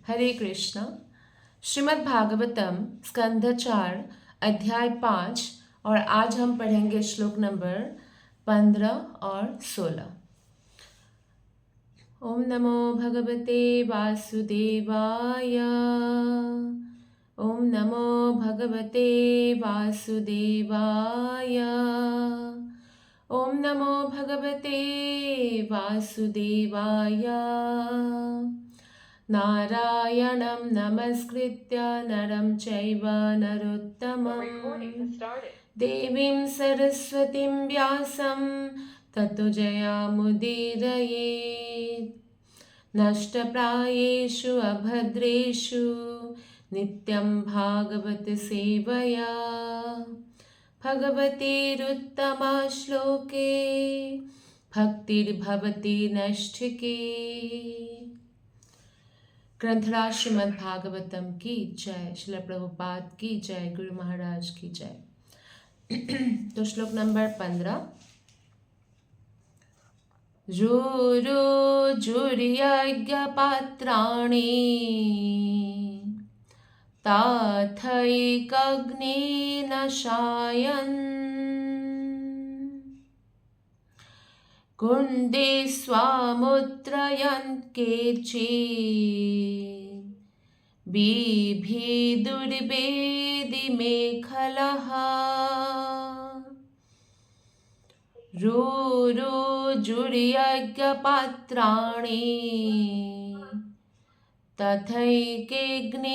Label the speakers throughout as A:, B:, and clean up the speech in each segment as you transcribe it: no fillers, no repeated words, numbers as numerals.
A: हरे कृष्णा। श्रीमद् भागवतम स्कंध 4 अध्याय 5 और आज हम पढ़ेंगे श्लोक नंबर 15 और 16। ओम नमो भगवते वासुदेवाय। ओम नमो भगवते वासुदेवाय। ओम नमो भगवते वासुदेवाय। नारायणं नमस्कृत्य नरं चैव नरोत्तमं देवीं सरस्वतीं व्यासं ततो जयामुदीरयेत्। नष्टप्रायेषु अभद्रेषु नित्यं भागवत सेवया भगवतीरुत्तमा श्लोके भक्तिर्भवति नष्टिके। ग्रंथराज श्रीमद् भागवतम की जय। श्रील प्रभुपाद की जय। गुरु महाराज की जय। तो श्लोक नंबर 15। जुर्यज्ञपात्राणि तथैकग्निना शायन् कुंडे स्वामुत्रयन् केचित् बिभिदुर्वेदिमेखलः। रुरुजुर्यज्ञपात्राणि तथैकग्निना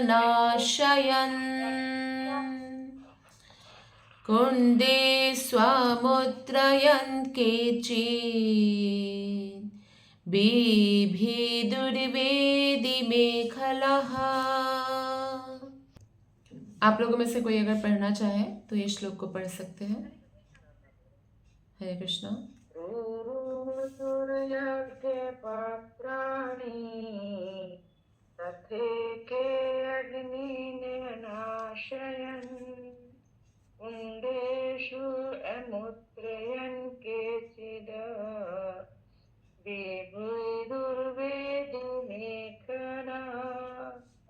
A: नाशयन् कुंडे स्वामुत्रयन् केचित् बिभिदुर्वेदिमेखलः। आप लोगों में से कोई अगर पढ़ना चाहे तो ये श्लोक को पढ़ सकते हैं। हरे कृष्णा।
B: पात्राणि तथेके अग्निनाशयन् कुण्डेषु अमुत्रयन् केचिद् विभुदुर्वेदिमेखला।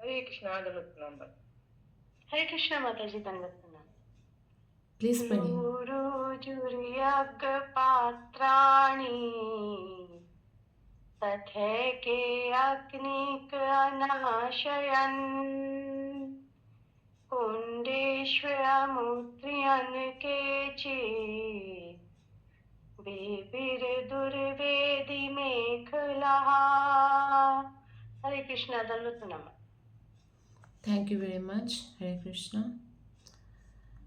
B: हरे कृष्णा। नंबर। हरे कृष्णा माता जी। दंडवत प्रणाम।
A: प्लीज पढ़िए।
B: रुरुजुर्यज्ञपात्राणि तथैके अग्निकनाशयन् कुण्डेष्वमुत्र्यन् केचित् बिभिर्दुर्वेदिमेखलाः। हरे कृष्णा। दंडवत प्रणाम।
A: Thank you very much. हरे कृष्णा।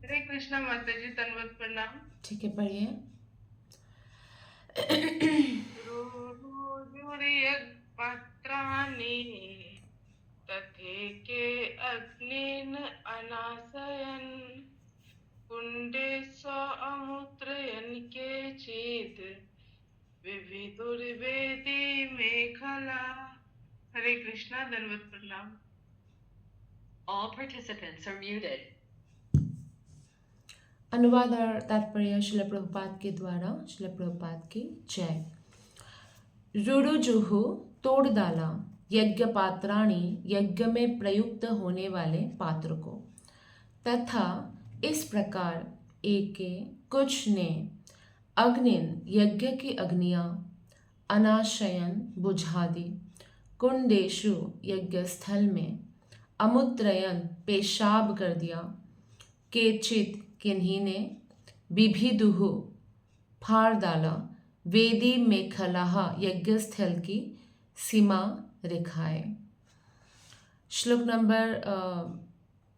B: हरे कृष्णा माता जी। दंडवत प्रणाम।
A: ठीक है, पढ़िए।
B: रुरुजुर्यज्ञपात्राणि तथेके अग्निन् अनाशयन् कुण्डे स्वमुत्रयन् केचित् विविधुर्वेदिमेखला। हरे कृष्णा। दंडवत प्रणाम। All participants are muted.
A: अनुवाद और तात्पर्य श्रील प्रभुपाद के द्वारा। श्रील प्रभुपाद की जय। रुरुजुहु तोड़ डाला, यज्ञ पात्राणी यज्ञ में प्रयुक्त होने वाले पात्र को, तथा इस प्रकार एके कुछ ने अग्निन यज्ञ की अग्नियां अनाशयन बुझा दी, कुंडेशु यज्ञ स्थल में, अमुत्रयन पेशाब कर दिया, केचित किन्हीं ने, बिभिदुहु फाड़ डाला, वेदी मेखलाह यज्ञ स्थल की सीमा रेखाएं। श्लोक नंबर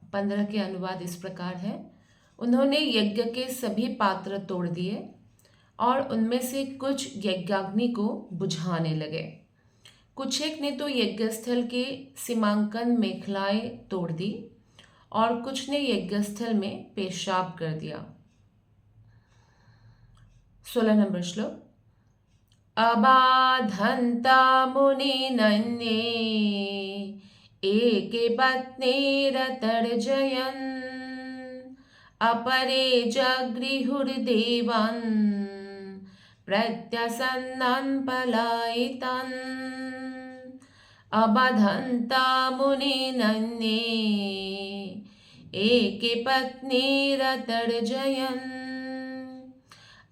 A: 15 के अनुवाद इस प्रकार है। उन्होंने यज्ञ के सभी पात्र तोड़ दिए और उनमें से कुछ यज्ञाग्नि को बुझाने लगे। कुछ एक ने तो यज्ञस्थल के सीमांकन मेखलाएं तोड़ दी और कुछ ने यज्ञस्थल में पेशाब कर दिया। 16 नंबर श्लोक। अबाधन्ता मुनिनन्ये एके पत्नीरतर्जयन् अपरे जगृहुर्देवान् प्रत्यसन्नान् पलायितान् अबधन्ता मुनिनन्ये एके पत्नीरतर्जयन्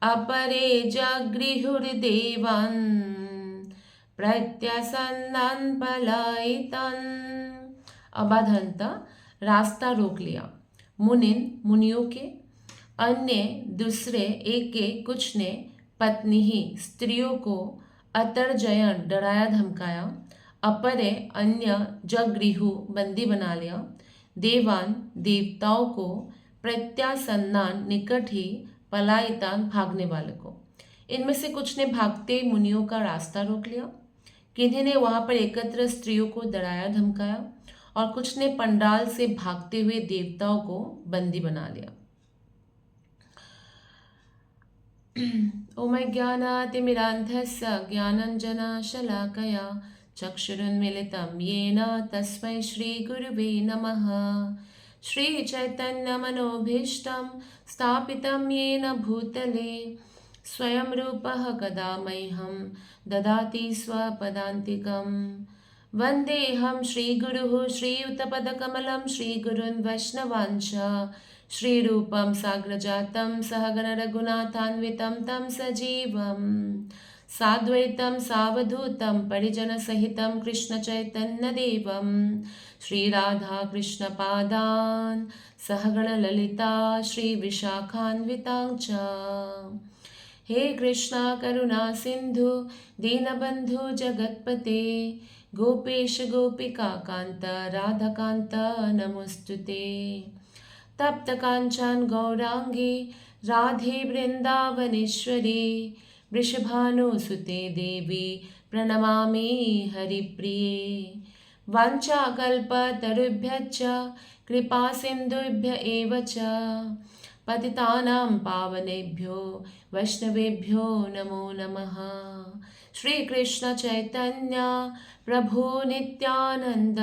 A: अपरे जगृहुर्देवान् प्रत्यसन्नान् पलायितन्। अबाधंता रास्ता रोक लिया, मुनिन मुनियों के, अन्य दूसरे एक के कुछ ने, पत्नी ही स्त्रियों को, अतर्जयन डराया धमकाया, अपरे अन्य जगृहु बंदी बना लिया, देवान देवताओं को, प्रत्यासन्नान निकट ही, पलायितान भागने वाले को। इनमें से कुछ ने भागते मुनियों का रास्ता रोक लिया, किन्हीं ने वहां पर एकत्र स्त्रियों को डराया धमकाया, और कुछ ने पंडाल से भागते हुए देवताओं को बंदी बना लिया। ओम ज्ञानातिमिरान्धस्य ज्ञानाञ्जनशलाकया चक्षुरुन्मीलितं येन तस्मै श्रीगुरुवे नमः। श्रीचैतन्यमनोभीष्टं स्थापितं येन भूतले स्वयं रूपः कदा मह्यं ददाति स्वपदान्तिकं। वन्देऽहं श्रीगुरुः श्रीयुतपदकमलं श्रीगुरुन् वैष्णवांश्च श्रीरूपं साग्रजातं सहगण रघुनाथान्वितं तं सजीवं साद्वैतं सावधूतं परिजनसहितं कृष्णचैतन्यदेवं श्रीराधाकृष्णपादान् सहगण ललिता श्रीविशाखान्वितां च। हे कृष्णा करुणा सिंधु दीनबंधु जगत्पते गोपेश गोपिका कांत राधाकांत नमोस्तुते। तप्त कांचन गौरांगी राधे वृंदावनेश्वरी वृषभानुसुते देवी प्रणमामि हरिप्रिये। वाञ्छाकल्पतरुभ्यश्च कृपा सिन्धुभ्य एव च पतितानां पावनेभ्यो वैष्णवेभ्यो नमो नमः। श्री कृष्ण चैतन्य प्रभु नित्यानंद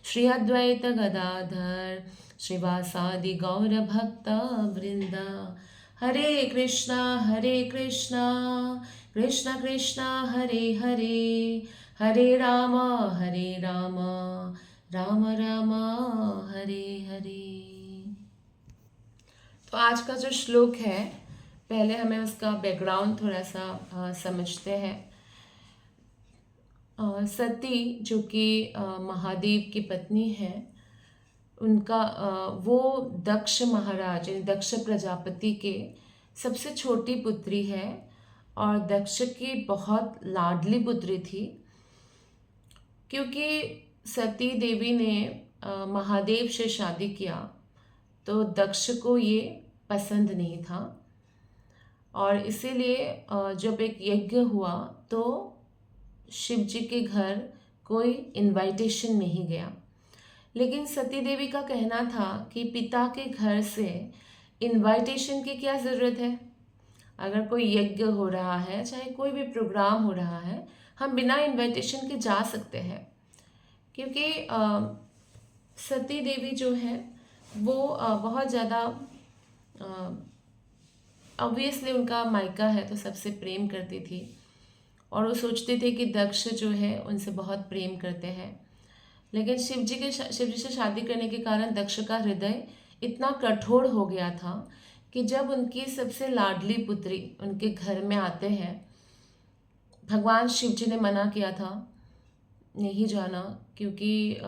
A: श्री अद्वैत गदाधर श्रीवासादि गौर भक्त वृंद। हरे कृष्णा कृष्णा कृष्णा हरे हरे, हरे राम राम राम हरे हरे। तो आज का जो श्लोक है, पहले हमें उसका बैकग्राउंड थोड़ा सा समझते हैं। सती जो कि महादेव की पत्नी है, उनका वो दक्ष महाराज यानी दक्ष प्रजापति के सबसे छोटी पुत्री है और दक्ष की बहुत लाडली पुत्री थी। क्योंकि सती देवी ने महादेव से शादी किया तो दक्ष को ये पसंद नहीं था, और इसीलिए जब एक यज्ञ हुआ तो शिव जी के घर कोई इनवाइटेशन नहीं गया। लेकिन सती देवी का कहना था कि पिता के घर से इनवाइटेशन की क्या ज़रूरत है। अगर कोई यज्ञ हो रहा है, चाहे कोई भी प्रोग्राम हो रहा है, हम बिना इनवाइटेशन के जा सकते हैं। क्योंकि सती देवी जो है वो बहुत ज़्यादा ऑब्वियसली उनका मायका है तो सबसे प्रेम करती थी, और वो सोचते थे कि दक्ष जो है उनसे बहुत प्रेम करते हैं। लेकिन शिव जी से शादी करने के कारण दक्ष का हृदय इतना कठोर हो गया था कि जब उनकी सबसे लाडली पुत्री उनके घर में आते हैं, भगवान शिव जी ने मना किया था नहीं जाना, क्योंकि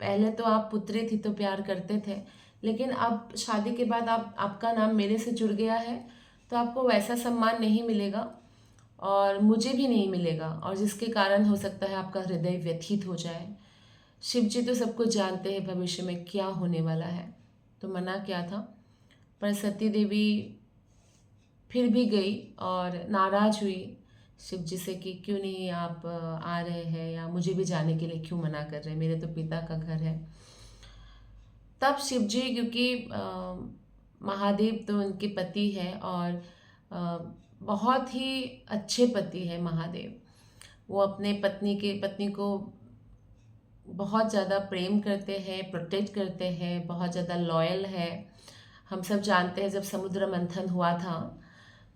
A: पहले तो आप पुत्री थी तो प्यार करते थे, लेकिन अब शादी के बाद आपका नाम मेरे से जुड़ गया है तो आपको वैसा सम्मान नहीं मिलेगा और मुझे भी नहीं मिलेगा, और जिसके कारण हो सकता है आपका हृदय व्यथित हो जाए। शिव जी तो सब कुछ जानते हैं भविष्य में क्या होने वाला है, तो मना किया था। पर सती देवी फिर भी गई और नाराज़ हुई शिव जी से कि क्यों नहीं आप आ रहे हैं, या मुझे भी जाने के लिए क्यों मना कर रहे हैं, मेरे तो पिता का घर है। तब शिव जी, क्योंकि महादेव तो उनके पति है और बहुत ही अच्छे पति है महादेव, वो अपने पत्नी को बहुत ज़्यादा प्रेम करते हैं, प्रोटेक्ट करते हैं, बहुत ज़्यादा लॉयल है। हम सब जानते हैं जब समुद्र मंथन हुआ था,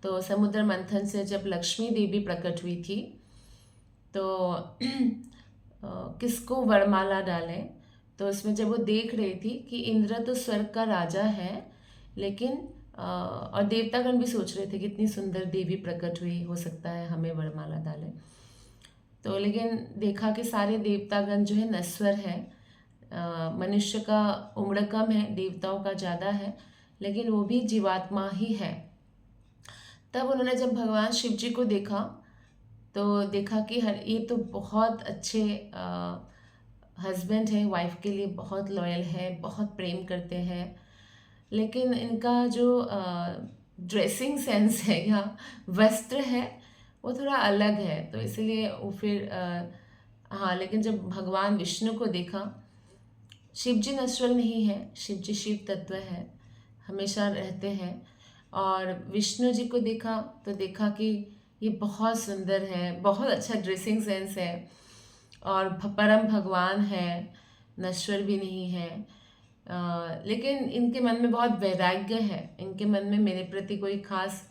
A: तो समुद्र मंथन से जब लक्ष्मी देवी प्रकट हुई थी तो किसको वरमाला डालें। तो उसमें जब वो देख रही थी कि इंद्र तो स्वर्ग का राजा है, लेकिन और देवतागण भी सोच रहे थे कि इतनी सुंदर देवी प्रकट हुई, हो सकता है हमें वरमाला डालें। तो लेकिन देखा कि सारे देवतागण जो है नश्वर है, मनुष्य का उम्र कम है, देवताओं का ज़्यादा है, लेकिन वो भी जीवात्मा ही है। तब उन्होंने जब भगवान शिव जी को देखा तो देखा कि ये तो बहुत अच्छे हस्बैंड हैं, वाइफ के लिए बहुत लॉयल है, बहुत प्रेम करते हैं, लेकिन इनका जो ड्रेसिंग सेंस है या वस्त्र है वो थोड़ा अलग है। तो इसलिए वो फिर हाँ, लेकिन जब भगवान विष्णु को देखा, शिव जी नश्वर नहीं है, शिव जी शिव तत्व है, हमेशा रहते हैं। और विष्णु जी को देखा तो देखा कि ये बहुत सुंदर है, बहुत अच्छा ड्रेसिंग सेंस है और परम भगवान है, नश्वर भी नहीं है। लेकिन इनके मन में बहुत वैराग्य है, इनके मन में मेरे प्रति कोई खास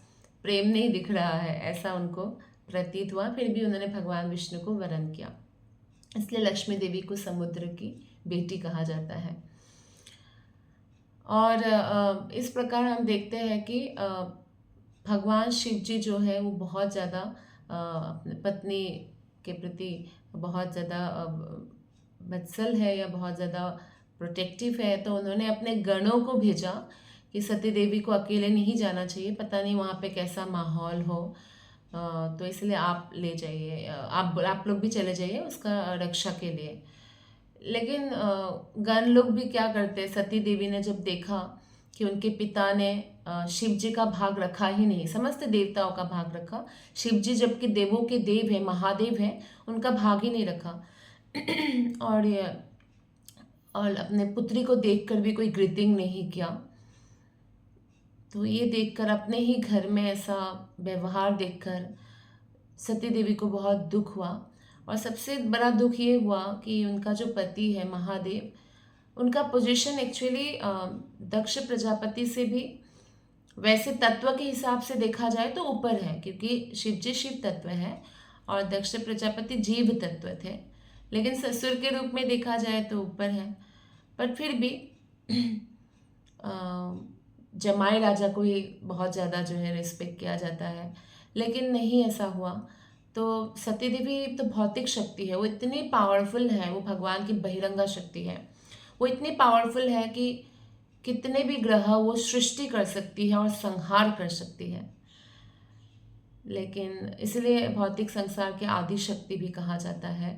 A: प्रेम नहीं दिख रहा है, ऐसा उनको प्रतीत हुआ। फिर भी उन्होंने भगवान विष्णु को वरण किया। इसलिए लक्ष्मी देवी को समुद्र की बेटी कहा जाता है। और इस प्रकार हम देखते हैं कि भगवान शिव जी जो है वो बहुत ज़्यादा अपने पत्नी के प्रति बहुत ज़्यादा वत्सल है या बहुत ज़्यादा प्रोटेक्टिव है। तो उन्होंने अपने गणों को भेजा कि सती देवी को अकेले नहीं जाना चाहिए, पता नहीं वहाँ पे कैसा माहौल हो, तो इसलिए आप ले जाइए, आप लोग भी चले जाइए उसका रक्षा के लिए। लेकिन गण लोग भी क्या करते, सती देवी ने जब देखा कि उनके पिता ने शिव जी का भाग रखा ही नहीं, समस्त देवताओं का भाग रखा, शिव जी जबकि देवों के देव हैं, महादेव हैं, उनका भाग ही नहीं रखा और अपने पुत्री को देखकर भी कोई ग्रीटिंग नहीं किया। तो ये देखकर, अपने ही घर में ऐसा व्यवहार देखकर सती देवी को बहुत दुख हुआ। और सबसे बड़ा दुख ये हुआ कि उनका जो पति है महादेव, उनका पोजीशन एक्चुअली दक्ष प्रजापति से भी वैसे तत्व के हिसाब से देखा जाए तो ऊपर है, क्योंकि शिव जी शिव तत्व है और दक्ष प्रजापति जीव तत्व थे, लेकिन ससुर के रूप में देखा जाए तो ऊपर है। पर फिर भी जमाई राजा को ही बहुत ज़्यादा जो है रिस्पेक्ट किया जाता है, लेकिन नहीं ऐसा हुआ। तो सती देवी तो भौतिक शक्ति है, वो इतनी पावरफुल है, वो भगवान की बहिरंगा शक्ति है, वो इतनी पावरफुल है कि कितने भी ग्रह वो सृष्टि कर सकती है और संहार कर सकती है। लेकिन इसलिए भौतिक संसार के आदि शक्ति भी कहा जाता है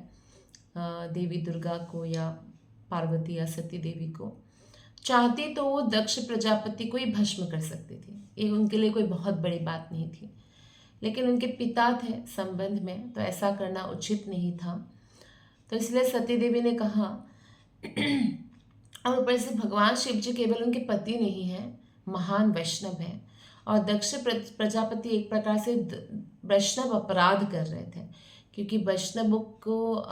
A: देवी दुर्गा को या पार्वती या सती देवी को। चाहती तो वो दक्ष प्रजापति को ही भस्म कर सकती थी, ये उनके लिए कोई बहुत बड़ी बात नहीं थी, लेकिन उनके पिता थे संबंध में, तो ऐसा करना उचित नहीं था। तो इसलिए सती देवी ने कहा और ऊपर से भगवान शिव जी केवल उनके पति नहीं हैं, महान वैष्णव हैं, और दक्ष प्रजापति एक प्रकार से वैष्णव अपराध कर रहे थे, क्योंकि वैष्णवों को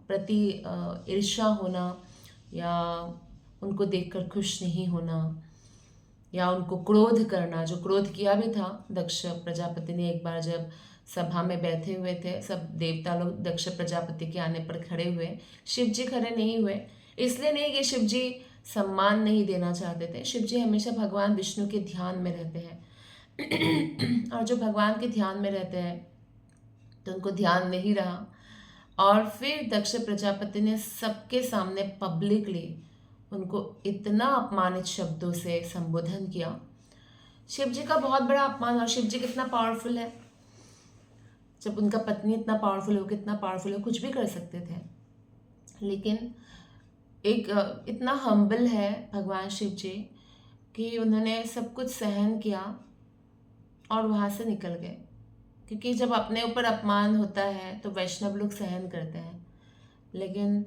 A: प्रति ईर्ष्या होना या उनको देखकर खुश नहीं होना या उनको क्रोध करना, जो क्रोध किया भी था दक्ष प्रजापति ने एक बार जब सभा में बैठे हुए थे, सब देवता लोग दक्ष प्रजापति के आने पर खड़े हुए, शिव जी खड़े नहीं हुए। इसलिए नहीं कि शिव जी सम्मान नहीं देना चाहते थे, शिव जी हमेशा भगवान विष्णु के ध्यान में रहते हैं और जो भगवान के ध्यान में रहते हैं तो उनको ध्यान नहीं रहा, और फिर दक्ष प्रजापति ने सबके सामने पब्लिकली उनको इतना अपमानित शब्दों से संबोधन किया। शिव जी का बहुत बड़ा अपमान, और शिव जी कितना पावरफुल है, जब उनका पत्नी इतना पावरफुल हो, कितना पावरफुल हो, कुछ भी कर सकते थे। लेकिन एक इतना हम्बल है भगवान शिव जी कि उन्होंने सब कुछ सहन किया और वहाँ से निकल गए, क्योंकि जब अपने ऊपर अपमान होता है तो वैष्णव लोग सहन करते हैं, लेकिन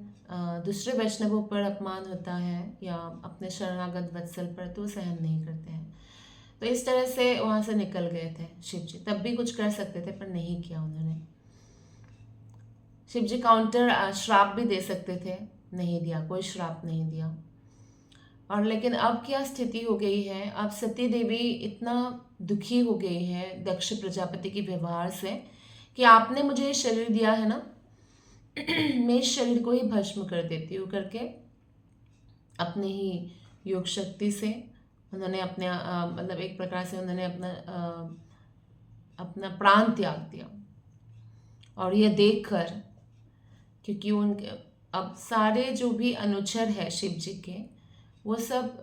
A: दूसरे वैष्णवों पर अपमान होता है या अपने शरणागत वत्सल पर तो सहन नहीं करते हैं। तो इस तरह से वहाँ से निकल गए थे शिव जी। तब भी कुछ कर सकते थे पर नहीं किया उन्होंने। शिव जी काउंटर श्राप भी दे सकते थे, नहीं दिया, कोई श्राप नहीं दिया। और लेकिन अब क्या स्थिति हो गई है, अब सती देवी इतना दुखी हो गई है दक्ष प्रजापति के व्यवहार से कि आपने मुझे ये शरीर दिया है ना, मैं इस शरीर को ही भस्म कर देती हूँ करके अपने ही योग शक्ति से उन्होंने अपने मतलब एक प्रकार से उन्होंने अपना प्राण त्याग दिया। और ये देखकर, क्योंकि उनके अब सारे जो भी अनुचर है शिव जी के, वो सब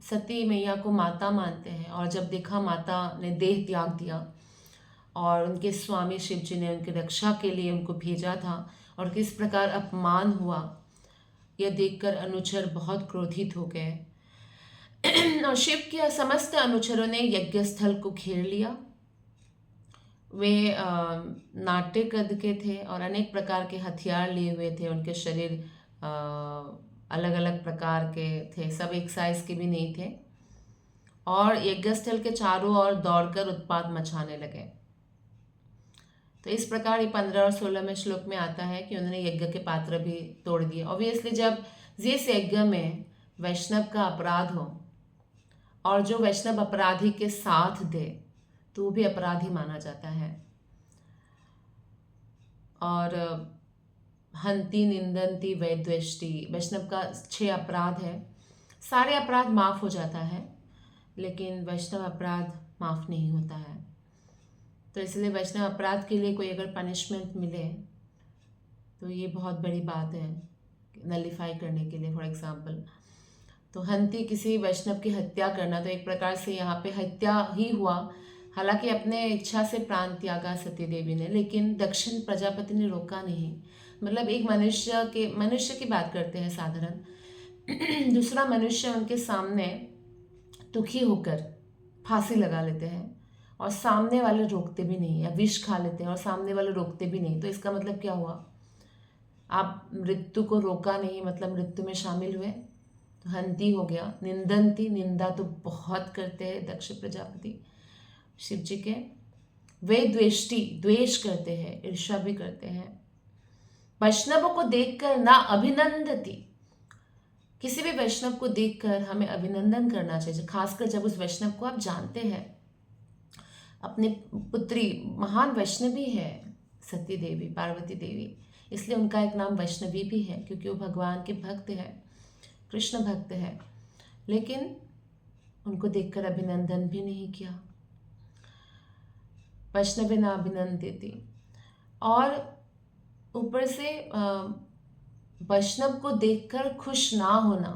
A: सती मैया को माता मानते हैं। और जब देखा माता ने देह त्याग दिया और उनके स्वामी शिव जी ने उनकी रक्षा के लिए उनको भेजा था और किस प्रकार अपमान हुआ, यह देखकर अनुचर बहुत क्रोधित हो गए और शिव के समस्त अनुचरों ने यज्ञ स्थल को घेर लिया। वे नाट्य कद के थे और अनेक प्रकार के हथियार लिए हुए थे। उनके शरीर अलग अलग प्रकार के थे, सब एक साइज के भी नहीं थे। और यज्ञस्थल के चारों ओर दौड़कर उत्पात मचाने लगे। तो इस प्रकार ये 15 और 16वें श्लोक में आता है कि उन्होंने यज्ञ के पात्र भी तोड़ दिए। ऑब्वियसली जब जिस यज्ञ में वैष्णव का अपराध हो और जो वैष्णव अपराधी के साथ दे तो वो भी अपराधी माना जाता है। और हंति, निंदंती, वैद्वेष्टि, वैष्णव का 6 अपराध है। सारे अपराध माफ हो जाता है, लेकिन वैष्णव अपराध माफ नहीं होता है। तो इसलिए वैष्णव अपराध के लिए कोई अगर पनिशमेंट मिले तो ये बहुत बड़ी बात है नलिफाई करने के लिए। फॉर एग्जाम्पल, तो हंति, किसी वैष्णव की हत्या करना, तो एक प्रकार से यहाँ पे हत्या ही हुआ। हालांकि अपने इच्छा से प्राण त्यागा सती देवी ने, लेकिन दक्षिण प्रजापति ने रोका नहीं। मतलब एक मनुष्य की बात करते हैं साधारण, दूसरा मनुष्य उनके सामने दुखी होकर फांसी लगा लेते हैं और सामने वाले रोकते भी नहीं, या विष खा लेते हैं और सामने वाले रोकते भी नहीं, तो इसका मतलब क्या हुआ? आप मृत्यु को रोका नहीं, मतलब मृत्यु में शामिल हुए, तो हंति हो गया। निंदंती, निंदा तो बहुत करते हैं दक्ष प्रजापति शिव जी के। वे द्वेष्टि, द्वेष करते हैं, ईर्ष्या भी करते हैं। वैष्णवों को देखकर ना अभिनंदती, किसी भी वैष्णव को देखकर हमें अभिनंदन करना चाहिए, खासकर जब उस वैष्णव को आप जानते हैं। अपनी पुत्री महान वैष्णवी है सती देवी, पार्वती देवी, इसलिए उनका एक नाम वैष्णवी भी है, क्योंकि वो भगवान के भक्त है, कृष्ण भक्त है। लेकिन उनको देखकर अभिनंदन भी नहीं किया। वैष्णवी ना अभिनंदती, और ऊपर से वैष्णव को देखकर खुश ना होना,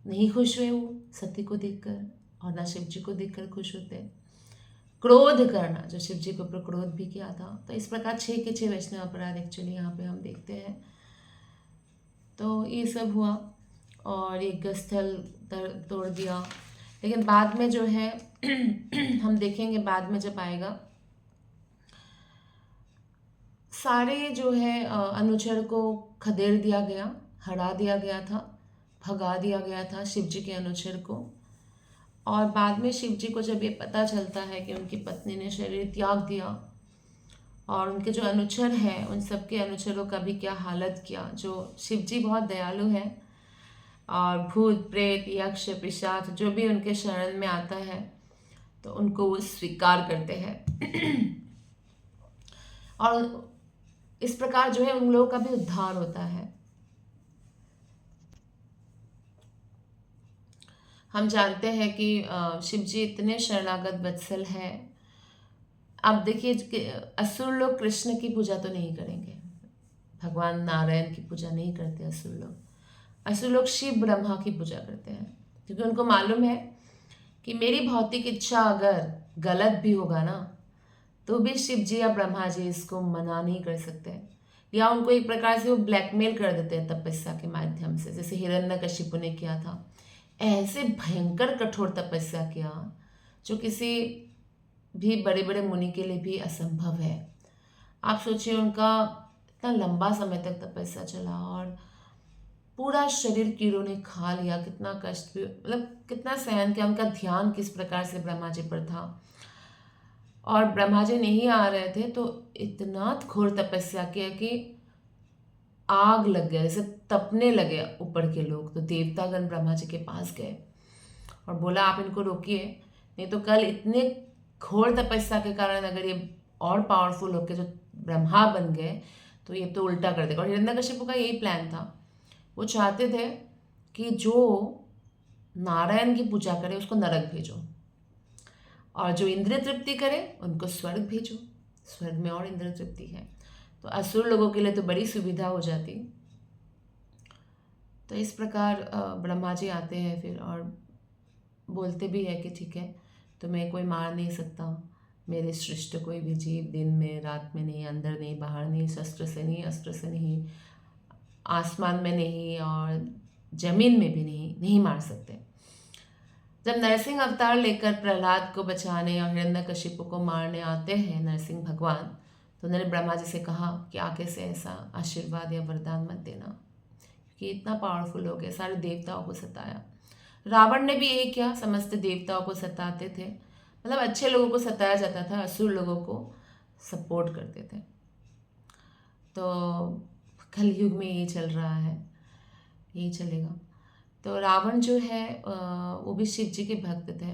A: नहीं खुश हुए वो सती को देखकर, और ना शिव जी को देखकर खुश होते। क्रोध करना, जो शिव जी के ऊपर क्रोध भी किया था। तो इस प्रकार 6 के 6 वैष्णव अपराध एक्चुअली यहाँ पे हम देखते हैं। तो ये सब हुआ और यज्ञ स्थल तोड़ दिया। लेकिन बाद में जो है हम देखेंगे, बाद में जब आएगा, सारे जो है अनुचर को खदेड़ दिया गया, हरा दिया गया था, भगा दिया गया था शिव जी के अनुचर को। और बाद में शिव जी को जब ये पता चलता है कि उनकी पत्नी ने शरीर त्याग दिया और उनके जो अनुचर हैं उन सब के अनुचरों का भी क्या हालत किया। जो शिव जी बहुत दयालु हैं और भूत प्रेत यक्ष पिशाच जो भी उनके शरण में आता है तो उनको वो स्वीकार करते हैं और इस प्रकार जो है उन लोगों का भी उद्धार होता है। हम जानते हैं कि शिव जी इतने शरणागत वत्सल हैं। अब देखिए, असुर लोग कृष्ण की पूजा तो नहीं करेंगे, भगवान नारायण की पूजा नहीं करते असुर लोग। असुर लोग शिव ब्रह्मा की पूजा करते हैं, क्योंकि उनको मालूम है कि मेरी भौतिक इच्छा अगर गलत भी होगा ना, तो भी शिव जी या ब्रह्मा जी इसको मना नहीं कर सकते, या उनको एक प्रकार से वो ब्लैकमेल कर देते हैं तपस्या के माध्यम से, जैसे हिरण्यकशिपु ने किया था। ऐसे भयंकर कठोर तपस्या किया जो किसी भी बड़े बड़े मुनि के लिए भी असंभव है। आप सोचिए, उनका इतना लंबा समय तक तपस्या चला और पूरा शरीर कीड़ों ने खा लिया, कितना कष्ट भी, मतलब कितना सहन किया। उनका ध्यान किस प्रकार से ब्रह्मा जी पर था और ब्रह्मा जी नहीं आ रहे थे तो इतना घोर तपस्या किया कि आग लग गया, जैसे तपने लगे ऊपर के लोग। तो देवतागण ब्रह्मा जी के पास गए और बोला आप इनको रोकिए, नहीं तो कल इतने घोर तपस्या के कारण अगर ये और पावरफुल होकर जो ब्रह्मा बन गए तो ये तो उल्टा कर देगा। और हिरण्यकशिपु का यही प्लान था, वो चाहते थे कि जो नारायण की पूजा करे उसको नरक भेजो, और जो इंद्रिय तृप्ति करे उनको स्वर्ग भेजो, स्वर्ग में और इंद्रिय तृप्ति है। तो असुर लोगों के लिए तो बड़ी सुविधा हो जाती। तो इस प्रकार ब्रह्मा जी आते हैं फिर और बोलते भी है कि ठीक है, तुम्हें कोई मार नहीं सकता, मेरे सृष्ट कोई भी जीव दिन में रात में नहीं, अंदर नहीं बाहर नहीं, शस्त्र से नहीं अस्त्र से नहीं, आसमान में नहीं और जमीन में भी नहीं मार सकते। जब नरसिंह अवतार लेकर प्रहलाद को बचाने और हिरण्यकशिपु को मारने आते हैं नरसिंह भगवान, तो उन्होंने ब्रह्मा जी से कहा कि आगे से ऐसा आशीर्वाद या वरदान मत देना, कि इतना पावरफुल हो गया, सारे देवताओं को सताया। रावण ने भी यही किया, समस्त देवताओं को सताते थे, मतलब अच्छे लोगों को सताया जाता था, असुर लोगों को सपोर्ट करते थे। तो कलयुग में यही चल रहा है, यही चलेगा। तो रावण जो है वो भी शिव जी के भक्त थे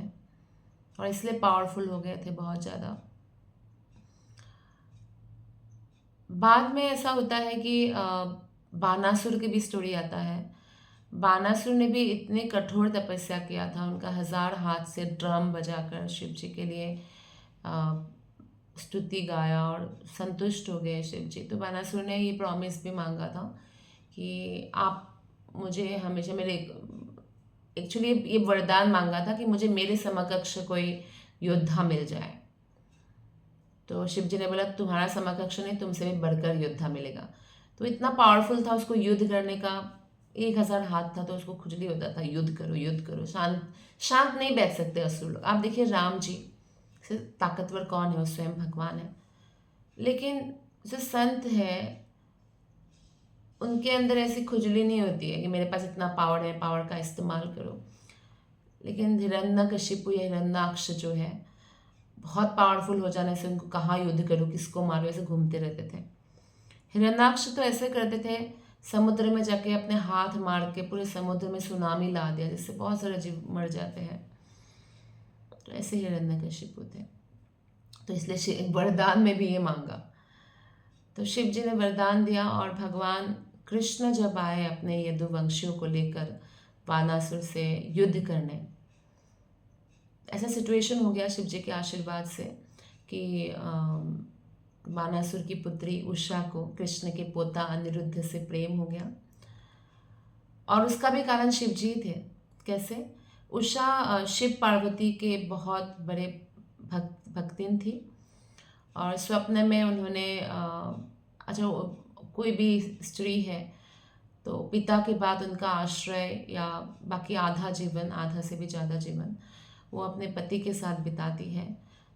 A: और इसलिए पावरफुल हो गए थे बहुत ज़्यादा। बाद में ऐसा होता है कि बानासुर की भी स्टोरी आता है। बानासुर ने भी इतनी कठोर तपस्या किया था, उनका 1000 हाथ से ड्रम बजाकर शिव जी के लिए स्तुति गाया और संतुष्ट हो गए शिव जी। तो बानासुर ने ये प्रॉमिस भी मांगा था कि आप मुझे हमेशा मेरे, एक्चुअली ये वरदान मांगा था कि मुझे मेरे समकक्ष कोई योद्धा मिल जाए। तो शिव जी ने बोला तुम्हारा समकक्ष नहीं, तुमसे भी बढ़कर योद्धा मिलेगा। तो इतना पावरफुल था, उसको युद्ध करने का 1000 हाथ था, तो उसको खुजली होता था युद्ध करो, शांत नहीं बैठ सकते असुर लोग। आप देखिए राम जी से ताकतवर कौन है, वो स्वयं भगवान है, लेकिन जो संत है उनके अंदर ऐसी खुजली नहीं होती है कि मेरे पास इतना पावर है, पावर का इस्तेमाल करो। लेकिन हिरण्यकशिपु या हिरण्याक्ष जो है, बहुत पावरफुल हो जाने से उनको कहाँ युद्ध करो, किसको मारो, ऐसे घूमते रहते थे। हिरण्याक्ष तो ऐसे करते थे, समुद्र में जाके अपने हाथ मार के पूरे समुद्र में सुनामी ला दिया, जिससे बहुत सारे जीव मर जाते हैं। तो ऐसे हिरण्यकशिपु थे। तो इसलिए वरदान में भी ये मांगा, तो शिव जी ने वरदान दिया और भगवान कृष्ण जब आए अपने यदुवंशियों को लेकर बानासुर से युद्ध करने, ऐसा सिचुएशन हो गया शिव जी के आशीर्वाद से कि बानासुर की पुत्री उषा को कृष्ण के पोता अनिरुद्ध से प्रेम हो गया, और उसका भी कारण शिव जी थे। कैसे? उषा शिव पार्वती के बहुत बड़े भक्तिन थी, और स्वप्न में उन्होंने अच्छा, कोई भी स्त्री है तो पिता के बाद उनका आश्रय या बाकी आधा जीवन, आधा से भी ज़्यादा जीवन वो अपने पति के साथ बिताती है।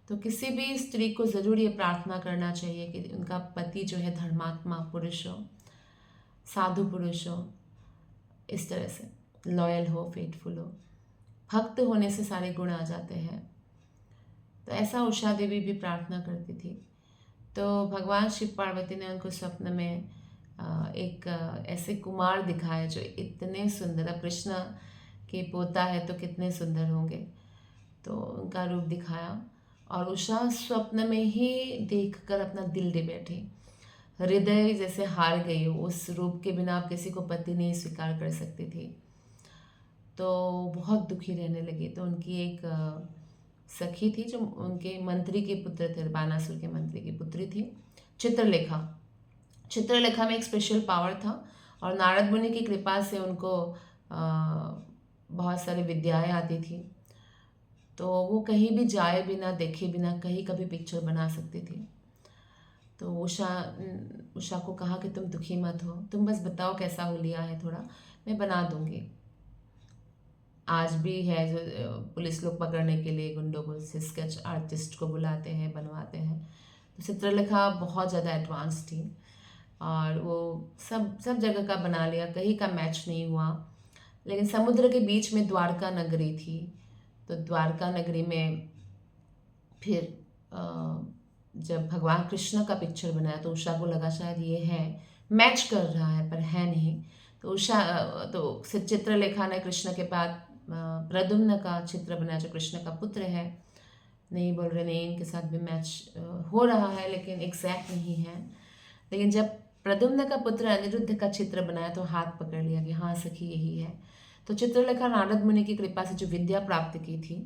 A: तो किसी भी स्त्री को ज़रूर ये प्रार्थना करना चाहिए कि उनका पति जो है धर्मात्मा पुरुष हो, साधु पुरुष हो, इस तरह से लॉयल हो, फेथफुल हो। भक्त होने से सारे गुण आ जाते हैं। तो ऐसा उषा देवी भी प्रार्थना करती थी। तो भगवान शिव पार्वती ने उनको स्वप्न में एक ऐसे कुमार दिखाया जो इतने सुंदर, अब कृष्ण के पोता है तो कितने सुंदर होंगे, तो उनका रूप दिखाया और उषा स्वप्न में ही देखकर अपना दिल दे बैठी, हृदय जैसे हार गई हो, उस रूप के बिना आप किसी को पति नहीं स्वीकार कर सकती थी। तो बहुत दुखी रहने लगी। तो उनकी एक सखी थी जो उनके मंत्री के पुत्र थे, बानासुर के मंत्री की पुत्री थी, चित्रलेखा। चित्रलेखा में एक स्पेशल पावर था और नारद मुनि की कृपा से उनको बहुत सारी विद्याएं आती थी। तो वो कहीं भी जाए बिना, देखे बिना, कहीं कभी पिक्चर बना सकती थी। तो उषा को कहा कि तुम दुखी मत हो, तुम बस बताओ कैसा हुलिया है, थोड़ा मैं बना दूंगी। आज भी है जो पुलिस लोग पकड़ने के लिए गुंडों को स्केच आर्टिस्ट को बुलाते हैं, बनवाते हैं। तो चित्रलेखा बहुत ज़्यादा एडवांस थी और वो सब जगह का बना लिया, कहीं का मैच नहीं हुआ। लेकिन समुद्र के बीच में द्वारका नगरी थी, तो द्वारका नगरी में फिर जब भगवान कृष्ण का पिक्चर बनाया तो उषा को लगा शायद ये है, मैच कर रहा है, पर है नहीं। तो चित्रलेखा ने कृष्ण के बाद प्रद्युम्न का चित्र बनाया जो कृष्ण का पुत्र है। नहीं बोल रहे नहीं इनके साथ भी मैच हो रहा है, लेकिन एग्जैक्ट नहीं है। लेकिन जब प्रद्युम्न का पुत्र अनिरुद्ध का चित्र बनाया तो हाथ पकड़ लिया कि हाँ सखी यही है। तो चित्रलेखा नारद मुनि की कृपा से जो विद्या प्राप्त की थी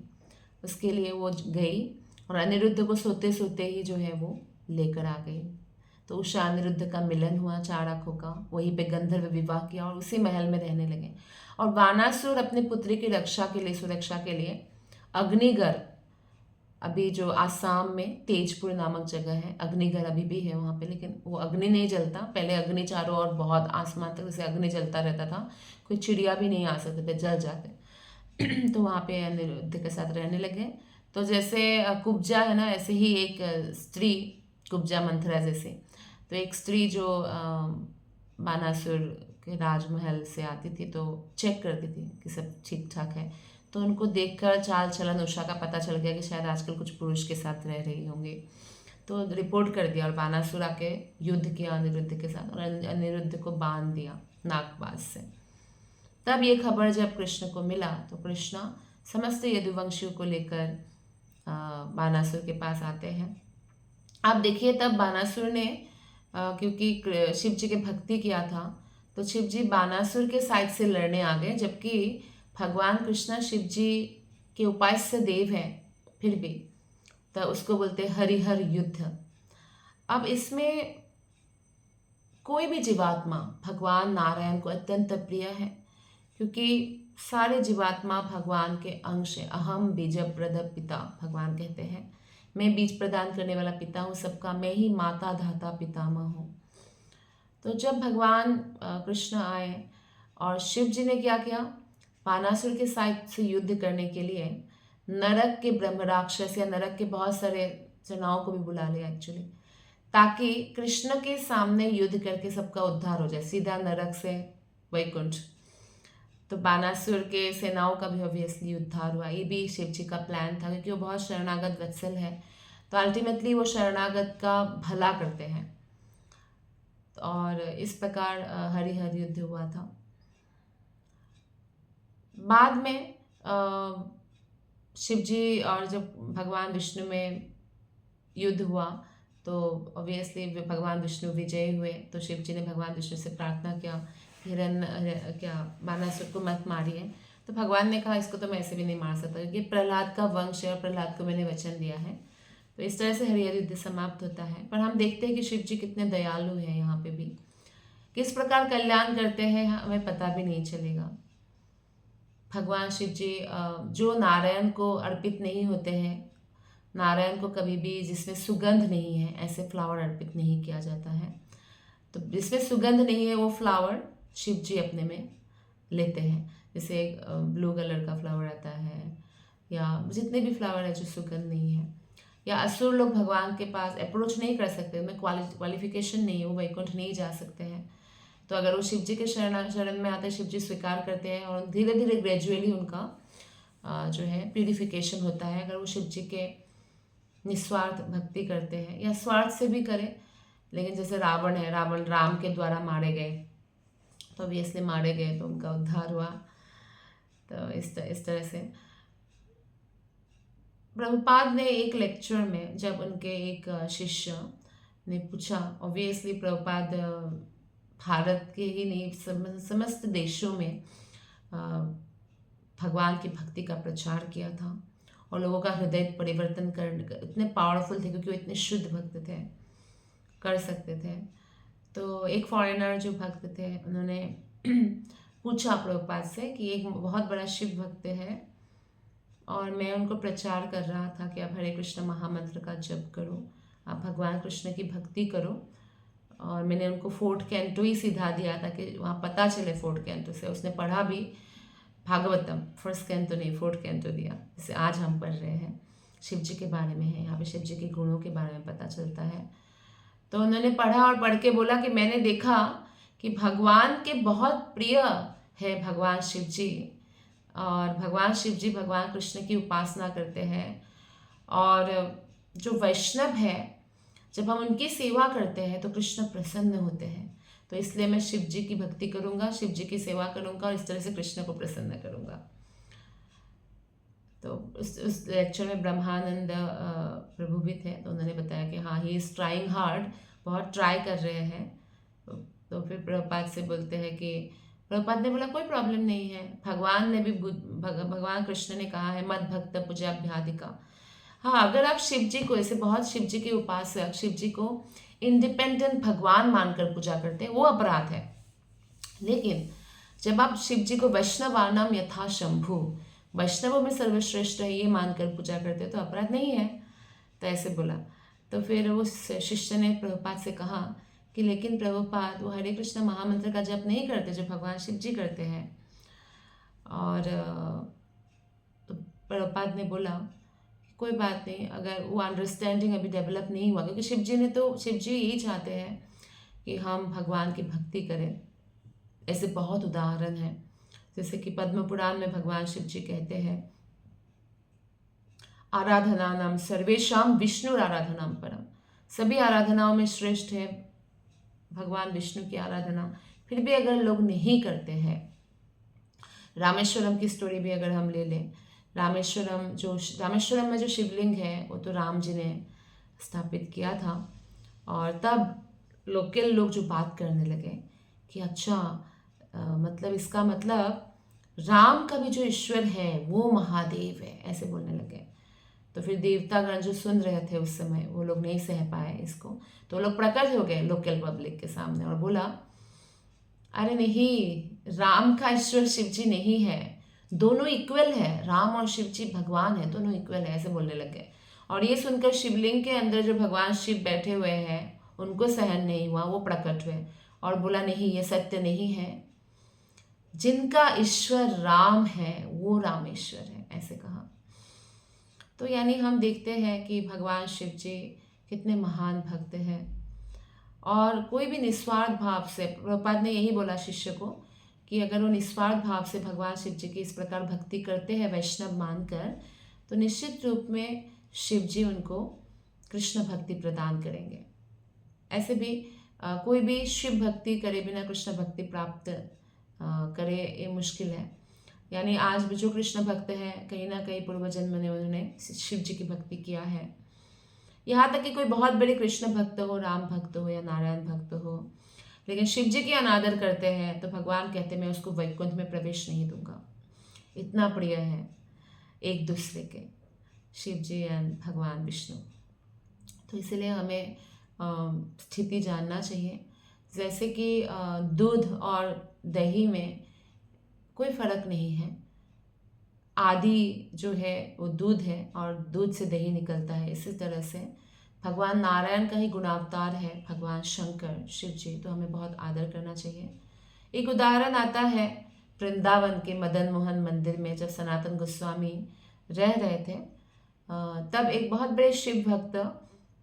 A: उसके लिए वो गई और अनिरुद्ध को सोते सोते ही जो है वो लेकर आ गई। तो उषा अनिरुद्ध का मिलन हुआ 4 आंखों का, वहीं पे गंधर्व विवाह किया और उसी महल में रहने लगे। और बानासुर अपने पुत्री की रक्षा के लिए, सुरक्षा के लिए अग्निगर, अभी जो आसाम में तेजपुर नामक जगह है, अग्निगर अभी भी है वहाँ पे, लेकिन वो अग्नि नहीं जलता। पहले अग्नि चारों ओर बहुत आसमान तक जैसे अग्नि जलता रहता था, कोई चिड़िया भी नहीं आ सकते थे, जल जाते। तो वहाँ पे अनिरुद्ध के साथ रहने लगे। तो जैसे कुब्जा है ना, ऐसे ही एक स्त्री, कुब्जा मंथरा जैसे, तो एक स्त्री जो बानासुर के राजमहल से आती थी तो चेक करती थी कि सब ठीक ठाक है। तो उनको देखकर चाल चलन उषा का पता चल गया कि शायद आजकल कुछ पुरुष के साथ रह रही होंगी। तो रिपोर्ट कर दिया और बानासुर आके युद्ध किया अनिरुद्ध के साथ और अनिरुद्ध को बांध दिया नागपाश से। तब ये खबर जब कृष्ण को मिला तो कृष्ण समस्त यदुवंशियों को लेकर बानासुर के पास आते हैं। आप देखिए तब बानासुर ने क्योंकि शिव जी के भक्ति किया था तो शिव जी बानासुर के साइड से लड़ने आ गए, जबकि भगवान कृष्ण शिव जी के उपास्य देव हैं फिर भी, तो उसको बोलते हरिहर युद्ध। अब इसमें कोई भी जीवात्मा भगवान नारायण को अत्यंत प्रिय है, क्योंकि सारे जीवात्मा भगवान के अंश है। अहम बीज प्रद पिता, भगवान कहते हैं मैं बीज प्रदान करने वाला पिता हूँ सबका, मैं ही माता धाता पितामह हूँ। तो जब भगवान कृष्ण आए और शिव जी ने क्या किया, बानासुर के साथ से युद्ध करने के लिए नरक के ब्रह्म राक्षस या नरक के बहुत सारे सेनाओं को भी बुला लिया एक्चुअली, ताकि कृष्ण के सामने युद्ध करके सबका उद्धार हो जाए, सीधा नरक से वैकुंठ। तो बानासुर के सेनाओं का भी ऑब्वियसली उद्धार हुआ। ये भी शिव जी का प्लान था, क्योंकि वो बहुत शरणागत वत्सल है, तो अल्टीमेटली वो शरणागत का भला करते हैं। और इस प्रकार हरिहर युद्ध हुआ था। बाद में शिव जी और जब भगवान विष्णु में युद्ध हुआ तो ऑब्वियसली भगवान विष्णु विजयी हुए। तो शिव जी ने भगवान विष्णु से प्रार्थना किया क्या बानासुर को मत मारिए। तो भगवान ने कहा इसको तो मैं ऐसे भी नहीं मार सकता, क्योंकि प्रहलाद का वंश है और प्रहलाद को मैंने वचन दिया है। तो इस तरह से हरिहर युद्ध समाप्त होता है। पर हम देखते हैं कि शिव जी कितने दयालु हैं, यहाँ पे भी किस प्रकार कल्याण करते हैं हमें पता भी नहीं चलेगा। भगवान शिव जी जो नारायण को अर्पित नहीं होते हैं, नारायण को कभी भी जिसमें सुगंध नहीं है ऐसे फ्लावर अर्पित नहीं किया जाता है। तो जिसमें सुगंध नहीं है वो फ्लावर शिव जी अपने में लेते हैं। जैसे एक ब्लू कलर का फ्लावर आता है, या जितने भी फ्लावर है जो सुगंध नहीं है, या असुर लोग भगवान के पास अप्रोच नहीं कर सकते, उनमें क्वालिफिकेशन नहीं है, वो वैकुंठ नहीं जा सकते हैं। तो अगर वो शिव जी के शरण में आते हैं, शिव जी स्वीकार करते हैं और धीरे धीरे ग्रेजुअली उनका जो है प्यूरिफिकेशन होता है। अगर वो शिव जी के निस्वार्थ भक्ति करते हैं या स्वार्थ से भी करें, लेकिन जैसे रावण है, रावण राम के द्वारा मारे गए, तो ऑब्वियसली मारे गए तो उनका उद्धार हुआ। तो इस तरह से प्रभुपाद ने एक लेक्चर में जब उनके एक शिष्य ने पूछा, ऑब्वियसली प्रभुपाद भारत के ही नहीं समस्त देशों में भगवान की भक्ति का प्रचार किया था और लोगों का हृदय परिवर्तन करने इतने पावरफुल थे, क्योंकि वो इतने शुद्ध भक्त थे, कर सकते थे। तो एक फॉरेनर जो भक्त थे उन्होंने पूछा प्रभुपाद से कि एक बहुत बड़ा शिव भक्त है और मैं उनको प्रचार कर रहा था कि आप हरे कृष्ण महामंत्र का जप करो, आप भगवान कृष्ण की भक्ति करो। और मैंने उनको फोर्ट कैंटो ही सिखा दिया था कि वहाँ पता चले फोर्ट कैंटो से। उसने पढ़ा भी भागवतम, फर्स्ट कैंटो नहीं फोर्थ कैंटो दिया, जैसे आज हम पढ़ रहे हैं, शिव जी के बारे में है, यहाँ पे शिव जी के गुणों के बारे में पता चलता है। तो उन्होंने पढ़ा और पढ़ के बोला कि मैंने देखा कि भगवान के बहुत प्रिय है भगवान शिव जी, और भगवान शिव जी भगवान कृष्ण की उपासना करते हैं, और जो वैष्णव है जब हम उनकी सेवा करते हैं तो कृष्ण प्रसन्न होते हैं। तो इसलिए मैं शिव जी की भक्ति करूँगा, शिव जी की सेवा करूँगा और इस तरह से कृष्ण को प्रसन्न करूँगा। तो उस लेक्चर में ब्रह्मानंद प्रभु भी थे, तो उन्होंने बताया कि हाँ, ही इज़ ट्राइंग हार्ड, बहुत ट्राई कर रहे हैं। तो फिर प्रभुपाद से बोलते हैं कि प्रभुपाद ने बोला कोई प्रॉब्लम नहीं है, भगवान ने भी भगवान कृष्ण ने कहा है मद भक्त पूजाभ्यादिका। हाँ, अगर आप शिव जी को, ऐसे बहुत शिव जी के उपासक शिव जी को इंडिपेंडेंट भगवान मानकर पूजा करते हैं, वो अपराध है। लेकिन जब आप शिव जी को वैष्णवानाम यथा शंभु, वैष्णवों में सर्वश्रेष्ठ है ये मानकर पूजा करते तो अपराध नहीं है। तो ऐसे बोला। तो फिर उस शिष्य ने प्रभुपाद से कहा कि लेकिन प्रभुपाद, वो हरे कृष्ण महामंत्र का जप नहीं करते जो भगवान शिव जी करते हैं। और तो प्रभुपाद ने बोला कोई बात नहीं, अगर वो अंडरस्टैंडिंग अभी डेवलप नहीं हुआ, क्योंकि शिव जी यही चाहते हैं कि हम भगवान की भक्ति करें। ऐसे बहुत उदाहरण हैं, जैसे कि पद्म पुराण में भगवान शिव जी कहते हैं आराधना नाम सर्वेशाम विष्णु आराधनाम परम, सभी आराधनाओं में श्रेष्ठ है भगवान विष्णु की आराधना। फिर भी अगर लोग नहीं करते हैं, रामेश्वरम की स्टोरी भी अगर हम ले लें, रामेश्वरम में जो शिवलिंग है वो तो राम जी ने स्थापित किया था। और तब लोकल लोग जो बात करने लगे कि अच्छा, मतलब इसका मतलब राम का भी जो ईश्वर है वो महादेव है, ऐसे बोलने लगे। तो फिर देवतागण जो सुन रहे थे उस समय, वो लोग नहीं सह पाए इसको, तो वो लोग प्रकट हो गए लोकल पब्लिक के सामने और बोला अरे नहीं, राम का ईश्वर शिव जी नहीं है, दोनों इक्वल है, राम और शिव जी भगवान है, दोनों इक्वल है, ऐसे बोलने लगे। और ये सुनकर शिवलिंग के अंदर जो भगवान शिव बैठे हुए हैं उनको सहन नहीं हुआ, वो प्रकट हुए और बोला नहीं, ये सत्य नहीं है, जिनका ईश्वर राम है वो रामेश्वर है, ऐसे कहा। तो यानी हम देखते हैं कि भगवान शिव जी कितने महान भक्त हैं और कोई भी निस्वार्थ भाव से, प्रभुपाद ने यही बोला शिष्य को कि अगर वो निस्वार्थ भाव से भगवान शिव जी की इस प्रकार भक्ति करते हैं वैष्णव मानकर, तो निश्चित रूप में शिव जी उनको कृष्ण भक्ति प्रदान करेंगे। ऐसे भी कोई भी शिव भक्ति करे बिना कृष्ण भक्ति प्राप्त करे, ये मुश्किल है। यानी आज भी जो कृष्ण भक्त हैं, कहीं ना कहीं पूर्व जन्म में उन्होंने शिव जी की भक्ति किया है। यहाँ तक कि कोई बहुत बड़े कृष्ण भक्त हो, राम भक्त हो या नारायण भक्त हो, लेकिन शिव जी की अनादर करते हैं तो भगवान कहते मैं उसको वैकुंठ में प्रवेश नहीं दूंगा। इतना प्रिय है एक दूसरे के, शिव जी एंड भगवान विष्णु। तो इसलिए हमें स्थिति जानना चाहिए। जैसे कि दूध और दही में कोई फर्क नहीं है, आदि जो है वो दूध है और दूध से दही निकलता है। इसी तरह से भगवान नारायण का ही गुणावतार है भगवान शंकर शिव जी, तो हमें बहुत आदर करना चाहिए। एक उदाहरण आता है वृंदावन के मदन मोहन मंदिर में, जब सनातन गोस्वामी रह रहे थे तब एक बहुत बड़े शिव भक्त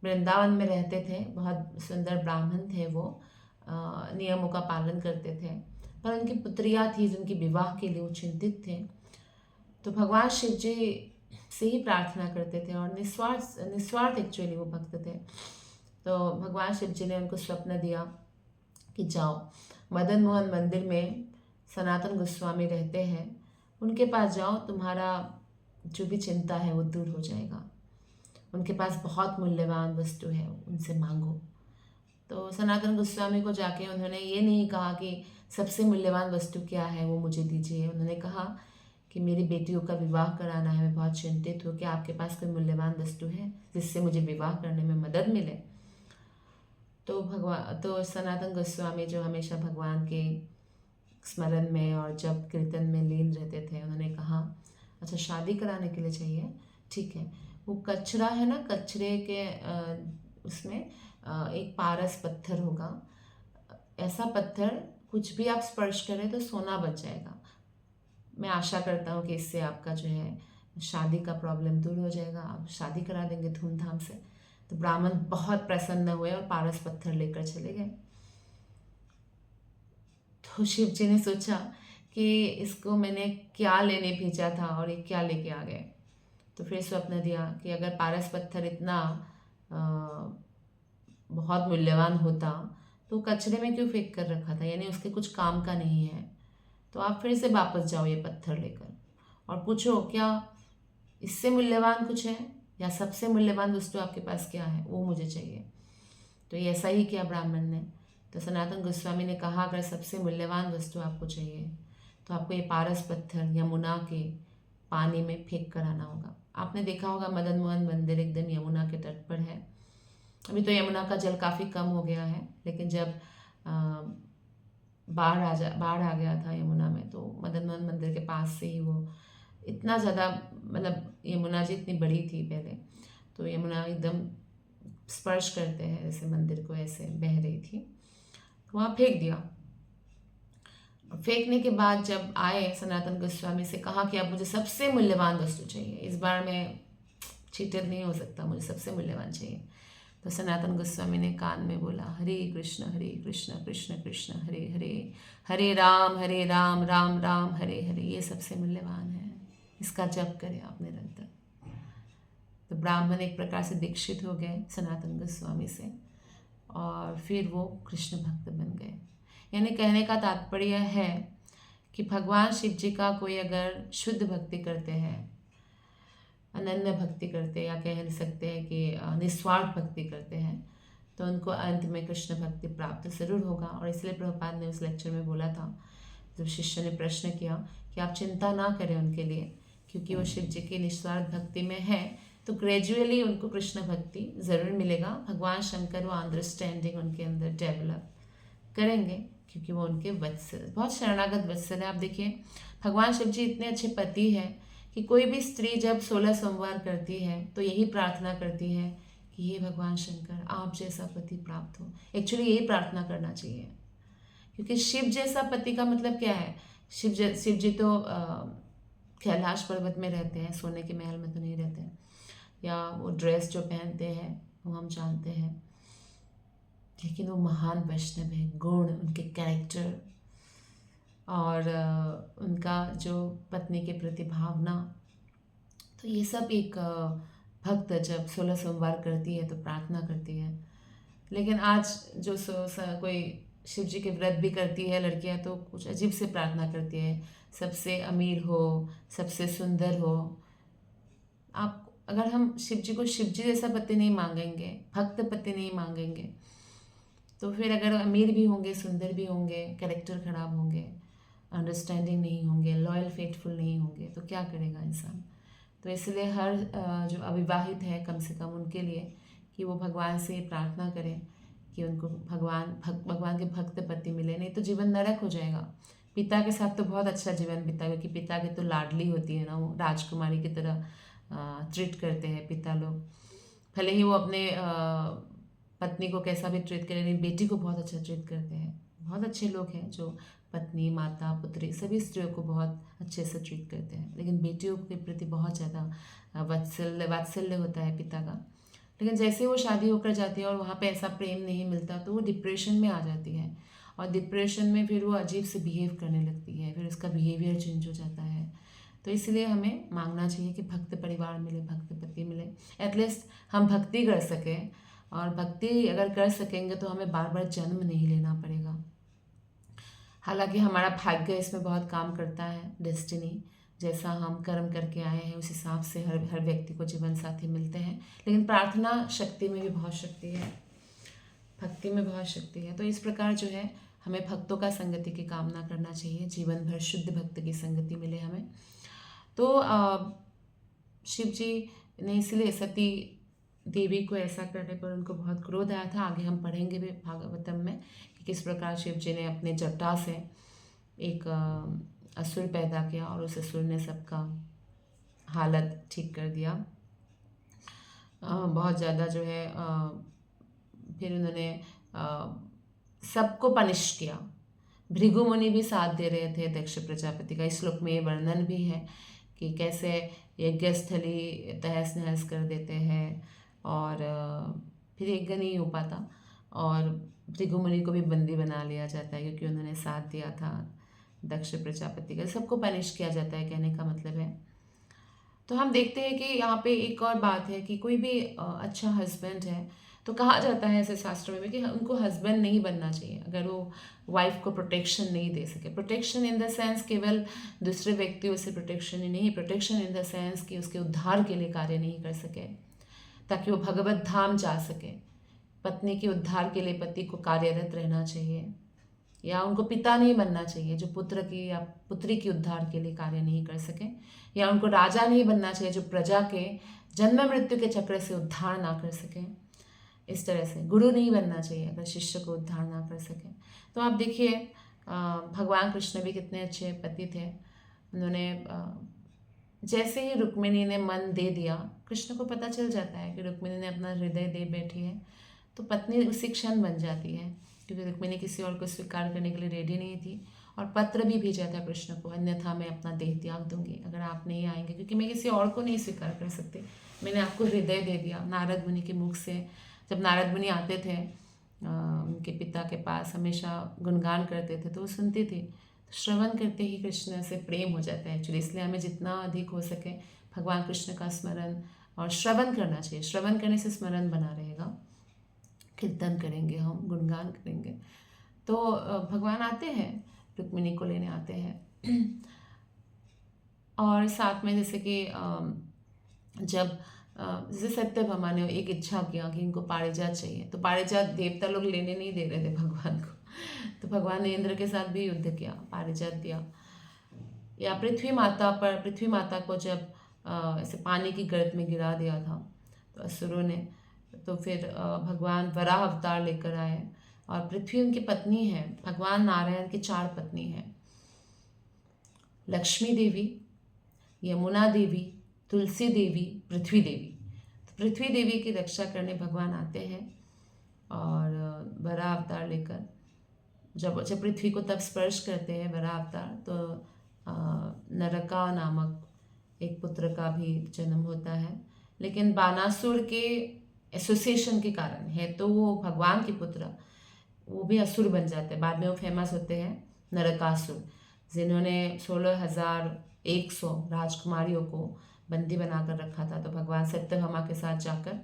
A: वृंदावन में रहते थे। बहुत सुंदर ब्राह्मण थे वो, नियमों का पालन करते थे, पर उनकी पुत्रियाँ थी जिनकी विवाह के लिए वो चिंतित थे। तो भगवान शिव जी से ही प्रार्थना करते थे और निस्वार्थ एक्चुअली वो भक्त थे। तो भगवान शिव जी ने उनको स्वप्न दिया कि जाओ मदन मोहन मंदिर में सनातन गोस्वामी रहते हैं, उनके पास जाओ, तुम्हारा जो भी चिंता है वो दूर हो जाएगा। उनके पास बहुत मूल्यवान वस्तु है, उनसे मांगो। तो सनातन गोस्वामी को जाके उन्होंने ये नहीं कहा कि सबसे मूल्यवान वस्तु क्या है वो मुझे दीजिए, उन्होंने कहा कि मेरी बेटियों का विवाह कराना है, मैं बहुत चिंतित हूँ, कि आपके पास कोई मूल्यवान वस्तु है जिससे मुझे विवाह करने में मदद मिले। तो सनातन गोस्वामी जो हमेशा भगवान के स्मरण में और जब कीर्तन में लीन रहते थे, उन्होंने कहा अच्छा शादी कराने के लिए चाहिए, ठीक है, वो कचरा है ना, कचरे के उसमें एक पारस पत्थर होगा, ऐसा पत्थर कुछ भी आप स्पर्श करें तो सोना बच जाएगा। मैं आशा करता हूँ कि इससे आपका जो है शादी का प्रॉब्लम दूर हो जाएगा, आप शादी करा देंगे धूमधाम से। तो ब्राह्मण बहुत प्रसन्न हुए और पारस पत्थर लेकर चले गए। तो शिव जी ने सोचा कि इसको मैंने क्या लेने भेजा था और ये क्या लेके आ गए। तो फिर स्वप्न दिया कि अगर पारस पत्थर इतना बहुत मूल्यवान होता तो कचरे में क्यों फेंक कर रखा था, यानी उसके कुछ काम का नहीं है। तो आप फिर से वापस जाओ ये पत्थर लेकर और पूछो क्या इससे मूल्यवान कुछ है या सबसे मूल्यवान वस्तु आपके पास क्या है, वो मुझे चाहिए। तो ये ऐसा ही किया ब्राह्मण ने। तो सनातन गोस्वामी ने कहा अगर सबसे मूल्यवान वस्तु आपको चाहिए तो आपको ये पारस पत्थर यमुना के पानी में फेंक कर आना होगा। आपने देखा होगा मदन मोहन मंदिर एकदम यमुना के तट पर है। अभी तो यमुना का जल काफ़ी कम हो गया है, लेकिन जब बाढ़ आ गया था यमुना में, तो मदन मोहन मंदिर के पास से ही वो इतना ज़्यादा, मतलब यमुना जी इतनी बड़ी थी पहले, तो यमुना एकदम स्पर्श करते हैं जैसे मंदिर को, ऐसे बह रही थी। तो वहाँ फेंक दिया। फेंकने के बाद जब आए सनातन गोस्वामी से कहा कि अब मुझे सबसे मूल्यवान वस्तु चाहिए, इस बार मैं चीटर नहीं हो सकता, मुझे सबसे मूल्यवान चाहिए। तो सनातन गोस्वामी ने कान में बोला हरे कृष्ण कृष्ण कृष्ण हरे हरे, हरे राम राम राम हरे हरे, ये सबसे मूल्यवान है, इसका जप करें आप निरंतर। तो ब्राह्मण एक प्रकार से दीक्षित हो गए सनातन गोस्वामी से और फिर वो कृष्ण भक्त बन गए। यानी कहने का तात्पर्य है कि भगवान शिव जी का कोई अगर शुद्ध भक्ति करते हैं, अनन्य भक्ति करते हैं, या कह सकते हैं कि निस्वार्थ भक्ति करते हैं, तो उनको अंत में कृष्ण भक्ति प्राप्त जरूर होगा। और इसलिए प्रभुपाद ने उस लेक्चर में बोला था, जब शिष्य ने प्रश्न किया कि आप चिंता ना करें उनके लिए, क्योंकि वो शिव जी की निस्वार्थ भक्ति में है, तो ग्रेजुअली उनको कृष्ण भक्ति ज़रूर मिलेगा। भगवान शंकर वो अंडरस्टैंडिंग उनके अंदर डेवलप करेंगे, क्योंकि वो उनके वत्सल, बहुत शरणागत वत्सल है। आप देखिए भगवान शिव जी इतने अच्छे पति हैं कि कोई भी स्त्री जब 16 सोमवार करती है तो यही प्रार्थना करती है कि ये भगवान शंकर आप जैसा पति प्राप्त हो। एक्चुअली यही प्रार्थना करना चाहिए, क्योंकि शिव जैसा पति का मतलब क्या है, शिव जी तो कैलाश पर्वत में रहते हैं, सोने के महल में तो नहीं रहते हैं, या वो ड्रेस जो पहनते हैं वो हम जानते हैं, लेकिन वो महान वैष्णव है। गुण, उनके कैरेक्टर और उनका जो पत्नी के प्रति भावना, तो ये सब एक भक्त जब 16 सोमवार करती है तो प्रार्थना करती है। लेकिन आज जो कोई शिव जी के व्रत भी करती है लड़कियां, तो कुछ अजीब से प्रार्थना करती है, सबसे अमीर हो, सबसे सुंदर हो। आप अगर हम शिव जी को शिव जी जैसा पति नहीं मांगेंगे, भक्त पति नहीं मांगेंगे, तो फिर अगर अमीर भी होंगे, सुंदर भी होंगे, कैरेक्टर खराब होंगे, अंडरस्टैंडिंग नहीं होंगे, लॉयल फेथफुल नहीं होंगे, तो क्या करेगा इंसान। तो इसलिए हर जो अविवाहित है कम से कम उनके लिए कि वो भगवान से प्रार्थना करें कि उनको भगवान के भक्त पति मिले, नहीं तो जीवन नरक हो जाएगा। पिता के साथ तो बहुत अच्छा जीवन बीता, क्योंकि पिता की तो लाडली होती है ना, वो राजकुमारी की तरह ट्रीट करते हैं पिता लोग। भले ही वो अपने पत्नी को कैसा भी ट्रीट करें, लेकिन बेटी को बहुत अच्छा ट्रीट करते हैं। बहुत अच्छे लोग हैं जो पत्नी, माता, पुत्री सभी स्त्रियों को बहुत अच्छे से ट्रीट करते हैं, लेकिन बेटियों के प्रति बहुत ज़्यादा वात्सल्य होता है पिता का। लेकिन जैसे वो शादी होकर जाती है और वहाँ पे ऐसा प्रेम नहीं मिलता, तो वो डिप्रेशन में आ जाती है, और डिप्रेशन में फिर वो अजीब से बिहेव करने लगती है, फिर उसका बिहेवियर चेंज हो जाता है। तो इसलिए हमें मांगना चाहिए कि भक्त परिवार मिले, भक्त पति मिले, एटलीस्ट हम भक्ति कर सकें। और भक्ति अगर कर सकेंगे तो हमें बार बार जन्म नहीं लेना पड़ेगा। हालांकि हमारा भाग्य इसमें बहुत काम करता है, डेस्टिनी, जैसा हम कर्म करके आए हैं उस हिसाब से हर व्यक्ति को जीवन साथी मिलते हैं। लेकिन प्रार्थना शक्ति में भी बहुत शक्ति है, भक्ति में बहुत शक्ति है। तो इस प्रकार जो है हमें भक्तों का संगति की कामना करना चाहिए, जीवन भर शुद्ध भक्त की संगति मिले हमें। तो शिव जी ने इसलिए सती देवी को ऐसा करने पर उनको बहुत क्रोध आया था। आगे हम पढ़ेंगे भी भागवतम में कि किस प्रकार शिव जी ने अपने जटा से एक असुर पैदा किया और उस असुर ने सबका हालत ठीक कर दिया। बहुत ज़्यादा जो है फिर उन्होंने सबको पनिश किया। भृगु मुनि भी साथ दे रहे थे दक्ष प्रजापति का। इस श्लोक में ये वर्णन भी है कि कैसे यज्ञस्थली तहस नहस कर देते हैं, और फिर यज्ञ नहीं हो पाता, और भृगु मुनि को भी बंदी बना लिया जाता है क्योंकि उन्होंने साथ दिया था दक्ष प्रजापति का। सबको पनिश किया जाता है, कहने का मतलब है। तो हम देखते हैं कि यहाँ पे एक और बात है कि कोई भी अच्छा हस्बैंड है तो कहा जाता है ऐसे शास्त्रों में भी कि उनको हस्बैंड नहीं बनना चाहिए अगर वो वाइफ को प्रोटेक्शन नहीं दे सके। प्रोटेक्शन इन द सेंस केवल दूसरे व्यक्तियों से प्रोटेक्शन ही नहीं, प्रोटेक्शन इन द सेंस कि उसके उद्धार के लिए कार्य नहीं कर सके ताकि वो भगवत धाम जा सके। पत्नी के उद्धार के लिए पति को कार्यरत रहना चाहिए, या उनको पिता नहीं बनना चाहिए जो पुत्र की या पुत्री की उद्धार के लिए कार्य नहीं कर सके, या उनको राजा नहीं बनना चाहिए जो प्रजा के जन्म मृत्यु के चक्र से उद्धार ना कर सके। इस तरह से गुरु नहीं बनना चाहिए अगर शिष्य को उद्धार ना कर सके। तो आप देखिए भगवान कृष्ण भी कितने अच्छे पति थे। उन्होंने जैसे ही रुक्मिणी ने मन दे दिया, कृष्ण को पता चल जाता है कि रुक्मिणी ने अपना हृदय दे बैठी है, तो पत्नी उसी क्षण बन जाती है, क्योंकि रुक्मिणी किसी और को स्वीकार करने के लिए रेडी नहीं थी। और पत्र भी भेजा था कृष्ण को, अन्यथा मैं अपना देह त्याग दूंगी अगर आप नहीं आएंगे, क्योंकि मैं किसी और को नहीं स्वीकार कर सकती। मैंने आपको हृदय दे दिया। नारद मुनि के मुख से जब नारद मुनि आते थे उनके पिता के पास, हमेशा गुणगान करते थे तो वो सुनती थी। श्रवण करते ही कृष्ण से प्रेम हो जाता है एक्चुअली। इसलिए हमें जितना अधिक हो सके भगवान कृष्ण का स्मरण और श्रवण करना चाहिए। श्रवण करने से स्मरण बना रहेगा। कीर्तन करेंगे, हम गुणगान करेंगे तो भगवान आते हैं, रुक्मिणी को लेने आते हैं। और साथ में जैसे कि जब जैसे सत्यभामा ने एक इच्छा किया कि इनको पारिजात चाहिए, तो पारिजात देवता लोग लेने नहीं दे रहे थे भगवान को, तो भगवान ने इंद्र के साथ भी युद्ध किया, पारिजात दिया। या पृथ्वी माता को जब ऐसे पानी की गर्त में गिरा दिया था तो असुरों ने, तो फिर भगवान वराह अवतार लेकर आए। और पृथ्वी उनकी पत्नी है। भगवान नारायण की 4 पत्नी हैं, लक्ष्मी देवी, यमुना देवी, तुलसी देवी, पृथ्वी देवी। तो पृथ्वी देवी की रक्षा करने भगवान आते हैं और वराह अवतार लेकर। जब पृथ्वी को तब स्पर्श करते हैं वराह अवतार, तो नरका नामक एक पुत्र का भी जन्म होता है। लेकिन बानासुर के एसोसिएशन के कारण है तो वो भगवान के पुत्र, वो भी असुर बन जाते हैं। बाद में वो फेमस होते हैं नरकासुर, जिन्होंने 16,100 राजकुमारियों को बंदी बनाकर रखा था। तो भगवान सत्यभामा के साथ जाकर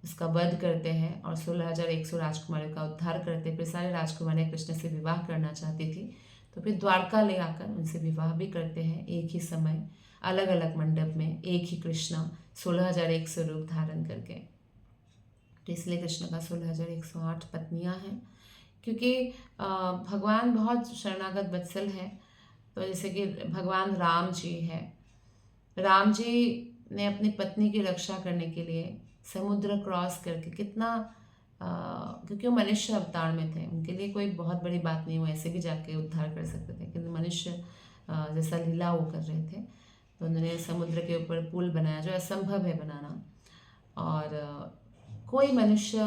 A: उसका वध करते हैं और 16,100 राजकुमारियों का उद्धार करते। फिर सारे राजकुमारियाँ कृष्ण से विवाह करना चाहती थी, तो फिर द्वारका ले आकर उनसे विवाह भी करते हैं एक ही समय, अलग अलग मंडप में, एक ही कृष्ण 16,100 रूप धारण करके। तो इसलिए कृष्ण का 16,108 पत्नियां हैं, क्योंकि भगवान बहुत शरणागत वत्सल है। तो जैसे कि भगवान राम जी है, राम जी ने अपनी पत्नी की रक्षा करने के लिए समुद्र क्रॉस करके कितना क्योंकि वो मनुष्य अवतार में थे, उनके लिए कोई बहुत बड़ी बात नहीं, वो ऐसे भी जाके उद्धार कर सकते थे, किंतु मनुष्य जैसा लीला वो कर रहे थे, तो उन्होंने समुद्र के ऊपर पुल बनाया जो असंभव है बनाना। और कोई मनुष्य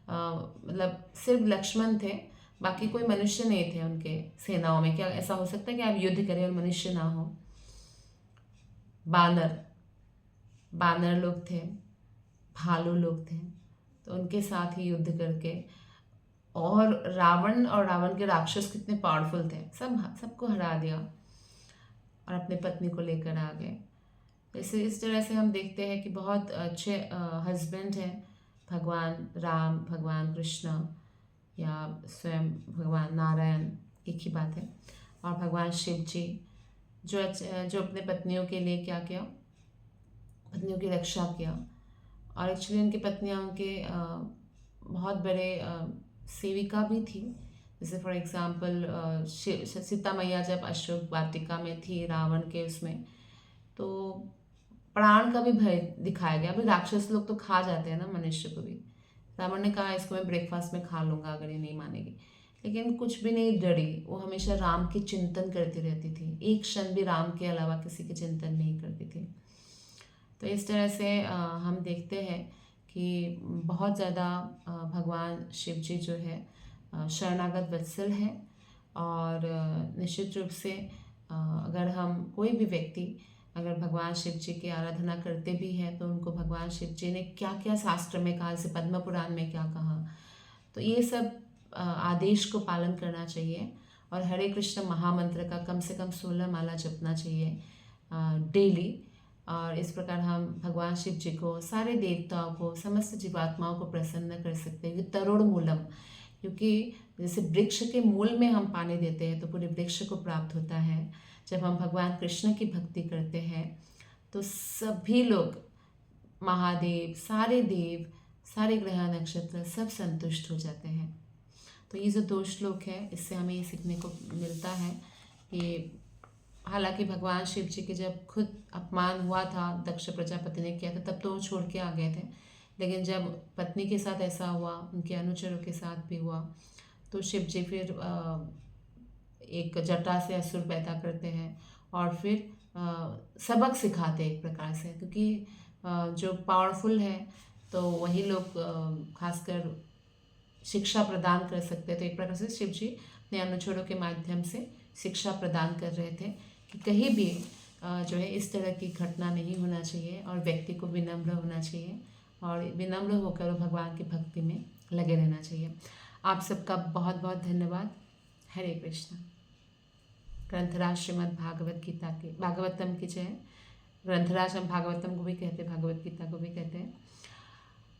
A: मतलब सिर्फ लक्ष्मण थे, बाकी कोई मनुष्य नहीं थे उनके सेनाओं में। क्या ऐसा हो सकता है कि आप युद्ध करें और मनुष्य ना हो? बानर लोग थे, भालू लोग थे, तो उनके साथ ही युद्ध करके। और रावण के राक्षस कितने पावरफुल थे, सबको हरा दिया और अपने पत्नी को लेकर आ गए। जैसे इस तरह से हम देखते हैं कि बहुत अच्छे हस्बैंड हैं भगवान राम, भगवान कृष्ण या स्वयं भगवान नारायण, एक ही बात है। और भगवान शिव जी जो अपने पत्नियों के लिए क्या किया, पत्नियों की रक्षा किया। और एक्चुअली उनकी पत्नियां उनके बहुत बड़े सेविका भी थी। जैसे फॉर एग्जांपल सीता मैया जब अशोक वाटिका में थी रावण के उसमें, तो प्राण का भी भय दिखाया गया। अभी राक्षस लोग तो खा जाते हैं ना मनुष्य को भी। रावण ने कहा इसको मैं ब्रेकफास्ट में खा लूँगा अगर ये नहीं मानेगी, लेकिन कुछ भी नहीं डरी। वो हमेशा राम की चिंतन करती रहती थी, एक क्षण भी राम के अलावा किसी के चिंतन नहीं करती थी। तो इस तरह से हम देखते हैं कि बहुत ज़्यादा भगवान शिव जी जो है शरणागत वत्सल है। और निश्चित रूप से अगर हम कोई भी व्यक्ति अगर भगवान शिव जी की आराधना करते भी हैं, तो उनको भगवान शिव जी ने क्या क्या शास्त्र में कहा, जैसे पद्म पुराण में क्या कहा, तो ये सब आदेश को पालन करना चाहिए। और हरे कृष्ण महामंत्र का कम से कम 16 माला जपना चाहिए डेली। और इस प्रकार हम भगवान शिव जी को, सारे देवताओं को, समस्त जीवात्माओं को प्रसन्न कर सकते हैं। ये तरुण मूलम, क्योंकि जैसे वृक्ष के मूल में हम पानी देते हैं तो पूरे वृक्ष को प्राप्त होता है। जब हम भगवान कृष्ण की भक्ति करते हैं तो सभी लोग, महादेव, सारे देव, सारे ग्रह नक्षत्र सब संतुष्ट हो जाते हैं। तो ये जो 2 श्लोक है, इससे हमें ये सीखने को मिलता है कि हालांकि भगवान शिव जी के जब खुद अपमान हुआ था, दक्ष प्रजापति ने किया था, तब तो वो छोड़ के आ गए थे। लेकिन जब पत्नी के साथ ऐसा हुआ, उनके अनुचरों के साथ भी हुआ, तो शिव जी फिर एक जटा से असुर पैदा करते हैं और फिर सबक सिखाते हैं एक प्रकार से, क्योंकि जो पावरफुल है तो वही लोग खासकर शिक्षा प्रदान कर सकते थे। एक प्रकार से शिव जी अपने अनुचरों के माध्यम से शिक्षा प्रदान कर रहे थे कि कहीं भी जो है इस तरह की घटना नहीं होना चाहिए और व्यक्ति को विनम्र होना चाहिए और विनम्र होकर भगवान की भक्ति में लगे रहना चाहिए। आप सबका बहुत बहुत धन्यवाद। हरे कृष्ण। ग्रंथराज श्रीमद् भागवत गीता के, भागवतम की जय। ग्रंथराज हम भागवतम को भी कहते हैं, भागवत गीता को भी कहते हैं।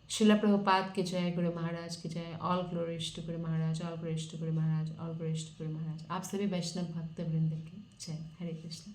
A: शिला प्रभुपाद की जय, गुरु महाराज की जय। All glories to Guru Maharaj, all glories to Guru Maharaj, all glories to Guru Maharaj. आप सभी वैष्णव भक्त वृंद की जय। हरे कृष्ण।